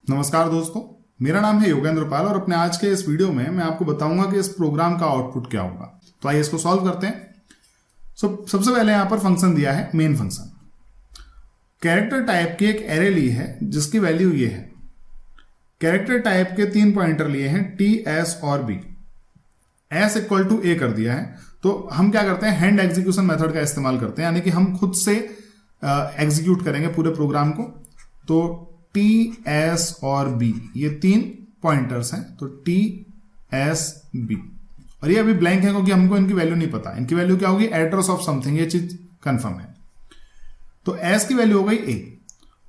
नमस्कार दोस्तों, मेरा नाम है योगेंद्र पाल और अपने आज के इस वीडियो में मैं आपको बताऊंगा कि इस प्रोग्राम का आउटपुट क्या होगा। तो आइए इसको सॉल्व करते हैं। सबसे पहले यहां पर फंक्शन दिया है मेन फंक्शन। कैरेक्टर टाइप की एक एरे ली है जिसकी वैल्यू ये है। कैरेक्टर टाइप के 3 पॉइंटर लिए हैं टी, एस और बी। एस इक्वल टू ए कर दिया है तो हम क्या करते हैं, हैंड एग्जीक्यूशन मेथड का इस्तेमाल करते हैं, यानी कि हम खुद से एग्जीक्यूट करेंगे पूरे प्रोग्राम को। तो टी, एस और बी ये 3 पॉइंटर्स हैं, तो टी, एस, बी। और ये अभी ब्लैंक है क्योंकि हमको इनकी वैल्यू नहीं पता। इनकी वैल्यू क्या होगी, एड्रेस ऑफ समथिंग, ये चीज कंफर्म है। तो एस की वैल्यू हो गई ए।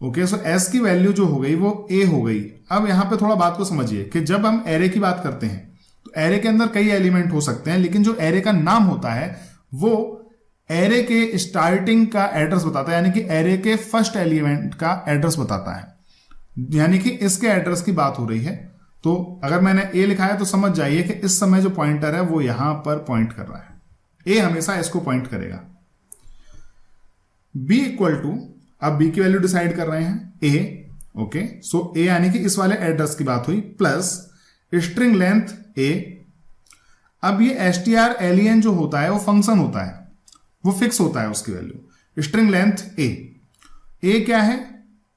ओके, सो एस की वैल्यू जो हो गई वो ए हो गई। अब यहां पे थोड़ा बात को समझिए कि जब हम एरे की बात करते हैं तो एरे के अंदर कई एलिमेंट हो सकते हैं, लेकिन जो एरे का नाम होता है वो एरे के स्टार्टिंग का एड्रेस बताता है, यानी कि एरे के फर्स्ट एलिमेंट का एड्रेस बताता है। यानी कि इसके एड्रेस की बात हो रही है। तो अगर मैंने ए लिखा है तो समझ जाइए कि इस समय जो पॉइंटर है वो यहां पर पॉइंट कर रहा है। ए हमेशा इसको पॉइंट करेगा। बी इक्वल टू, अब बी की वैल्यू डिसाइड कर रहे हैं ए। ओके, सो ए यानी कि इस वाले एड्रेस की बात हुई, प्लस स्ट्रिंग लेंथ ए। अब ये एसटीआर एलियन जो होता है वो फंक्शन होता है, वो फिक्स होता है उसकी वैल्यू। स्ट्रिंग लेंथ ए, ए क्या है,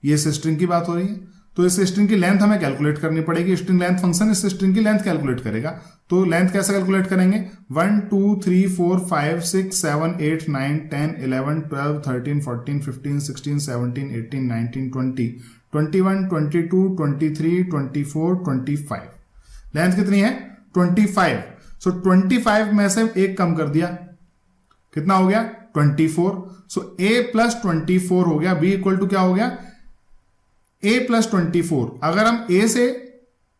ये इस स्ट्रिंग की बात हो रही है, तो इस स्ट्रिंग की लेंथ हमें कैलकुलेट करनी पड़ेगी। स्ट्रिंग लेंथ फंक्शन इस स्ट्रिंग की लेंथ कैलकुलेट करेगा। तो लेंथ कैसे कैलकुलेट करेंगे, 1 2 3 4 5 6 7 8 9 10 11 12 13 14 15 16 17 18 19 20 21 22 23 24 25। लेंथ कितनी है, 25। सो 25 में से एक कम कर दिया, कितना हो गया, 24। सो a प्लस 24 हो गया। b इक्वल टू क्या हो गया, a प्लस 24। अगर हम a से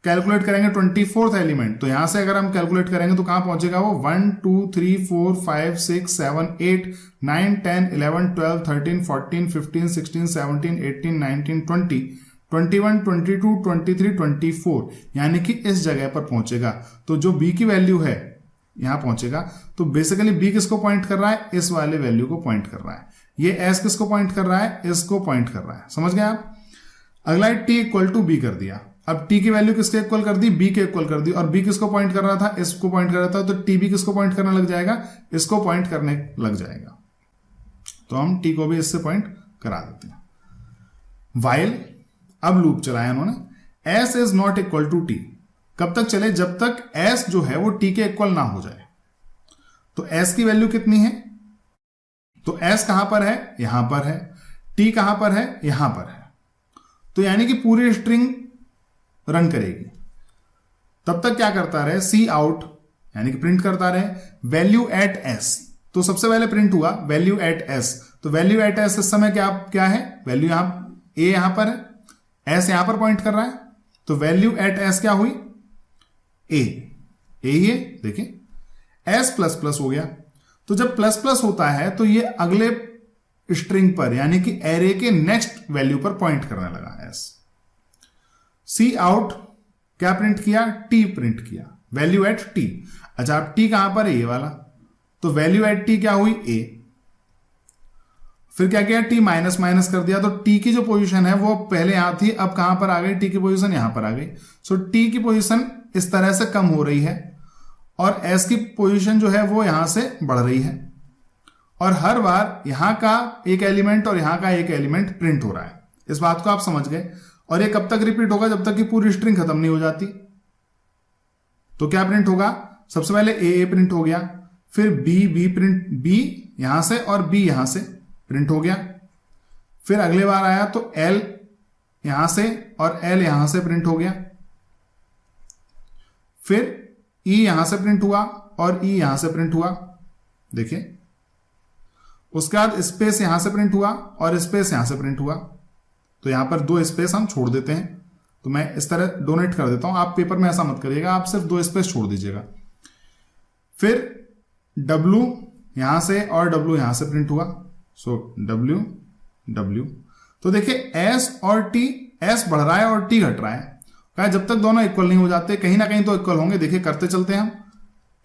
कैलकुलेट करेंगे 24th एलिमेंट, तो यहां से अगर हम कैलकुलेट करेंगे तो कहां पहुंचेगा वो, 1 2 3 4 5 6 7 8 9 10 11 12 13 14 15 16 17 18 19 20 21 22 23 24, यानी कि इस जगह पर पहुंचेगा। तो जो b की वैल्यू है यहां पहुंचेगा। तो बेसिकली b किसको पॉइंट कर रहा है, इस वाले वैल्यू को पॉइंट कर रहा है। ये s किसको पॉइंट कर रहा है, इसको पॉइंट कर रहा है। समझ गए आप। अगला है t इक्वल टू बी कर दिया। अब t की वैल्यू किसके इक्वल कर दी, b के इक्वल कर दी, और b किसको पॉइंट कर रहा था, इसको पॉइंट कर रहा था, तो t भी किसको पॉइंट करने लग जाएगा, इसको पॉइंट करने लग जाएगा। तो हम t को भी इससे पॉइंट करा देते हैं। वाइल, अब लूप चलाया उन्होंने, s is not equal to t। कब तक चले, जब तक s जो है वो t के इक्वल ना हो जाए। तो s की वैल्यू कितनी है, तो s कहां पर है, यहां पर है। t कहां पर है, यहां पर है। तो यानी कि पूरी स्ट्रिंग रन करेगी। तब तक क्या करता रहे, सी आउट, यानी कि प्रिंट करता रहे वैल्यू एट एस। तो सबसे पहले प्रिंट हुआ वैल्यू एट एस। तो वैल्यू एट एस इस समय क्या है, वैल्यू यहां ए यहां पर है, एस यहां पर पॉइंट कर रहा है। तो वैल्यू एट एस क्या हुई, ए ही है। देखिए एस प्लस प्लस हो गया। तो जब प्लस प्लस होता है तो ये अगले स्ट्रिंग पर, यानी कि एरे के नेक्स्ट वैल्यू पर पॉइंट करने लगा एस। सी आउट क्या प्रिंट किया, टी प्रिंट किया, वैल्यू एट टी। अच्छा, अब टी कहां पर है, ये वाला। तो वैल्यू एट टी क्या हुई, ए। फिर क्या किया, टी माइनस माइनस कर दिया, तो टी की जो पोजीशन है वो पहले यहां थी, अब कहां पर आ गई, टी की पोजीशन यहां पर आ गई। सो टी की पोजीशन इस तरह से कम हो रही है और एस की पोजीशन जो है वो यहां से बढ़ रही है। और हर बार यहां का एक एलिमेंट और यहां का एक एलिमेंट प्रिंट हो रहा है। इस बात को आप समझ गए। और ये कब तक रिपीट होगा, जब तक कि पूरी स्ट्रिंग खत्म नहीं हो जाती। तो क्या प्रिंट होगा, सबसे पहले ए प्रिंट हो गया, फिर बी प्रिंट, बी यहां से और बी यहां से प्रिंट हो गया। फिर अगले बार आया तो एल यहां से और एल यहां से प्रिंट हो गया। फिर ई यहां से प्रिंट हुआ और ई यहां से प्रिंट हुआ। देखिए, उसके बाद स्पेस यहां से प्रिंट हुआ और स्पेस यहां से प्रिंट हुआ। तो यहां पर 2 स्पेस हम छोड़ देते हैं। तो मैं इस तरह डोनेट कर देता हूं, आप पेपर में ऐसा मत करिएगा, आप सिर्फ 2 स्पेस छोड़ दीजिएगा। फिर W यहां से और W यहां से प्रिंट हुआ। सो W। तो देखिए S और T, S बढ़ रहा है और T घट रहा है। कहा जब तक दोनों इक्वल नहीं हो जाते, कहीं ना कहीं तो इक्वल होंगे। देखिए करते चलते हैं हम।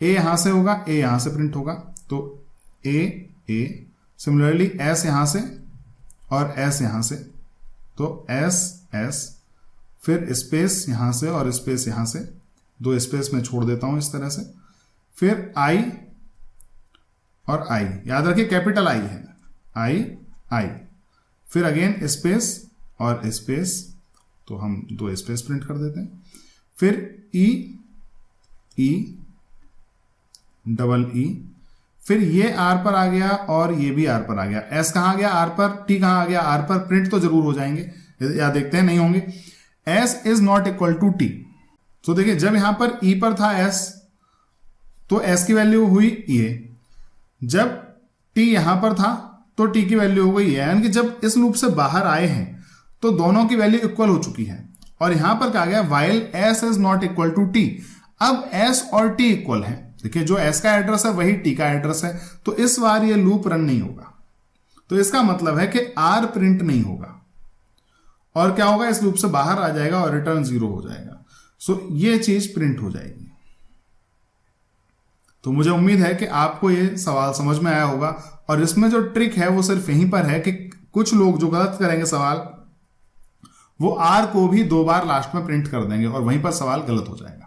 A यहां से होगा, A यहां से प्रिंट होगा, तो A। सिमिलरली S यहां से और S यहां से, तो S फिर स्पेस यहां से और स्पेस यहां से, 2 स्पेस में छोड़ देता हूं इस तरह से, फिर आई और आई, याद रखिए कैपिटल आई है, आई आई, फिर अगेन स्पेस और स्पेस, तो हम 2 स्पेस प्रिंट कर देते हैं, फिर ई ई डबल ई, फिर ये आर पर आ गया और ये भी आर पर आ गया। एस कहां गया आर पर, टी कहां आ गया आर पर, प्रिंट तो जरूर हो जाएंगे, या देखते हैं नहीं होंगे। S is not equal to T, तो देखिए जब यहां पर ई पर था एस, तो एस की वैल्यू हुई ये, जब टी यहां पर था तो टी की वैल्यू हो गई है, यानी कि जब इस लूप से बाहर आए हैं तो दोनों की वैल्यू इक्वल हो चुकी है। और यहां पर कहा गया while S is not equal to T, अब एस और टी इक्वल है। देखिए जो एस का एड्रेस है वही टी का एड्रेस है, तो इस बार ये लूप रन नहीं होगा, तो इसका मतलब है कि आर प्रिंट नहीं होगा, और क्या होगा, इस लूप से बाहर आ जाएगा और रिटर्न 0 हो जाएगा। सो ये चीज प्रिंट हो जाएगी। तो मुझे उम्मीद है कि आपको ये सवाल समझ में आया होगा, और इसमें जो ट्रिक है वो सिर्फ यहीं पर है कि कुछ लोग जो गलत करेंगे सवाल, वो आर को भी 2 बार लास्ट में प्रिंट कर देंगे और वहीं पर सवाल गलत हो जाएगा।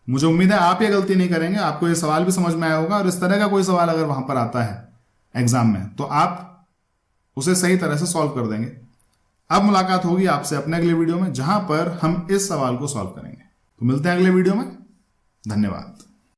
मुझे उम्मीद है आप ये गलती नहीं करेंगे, आपको ये सवाल भी समझ में आया होगा, और इस तरह का कोई सवाल अगर वहां पर आता है एग्जाम में तो आप उसे सही तरह से सॉल्व कर देंगे। अब मुलाकात होगी आपसे अपने अगले वीडियो में, जहां पर हम इस सवाल को सॉल्व करेंगे। तो मिलते हैं अगले वीडियो में, धन्यवाद।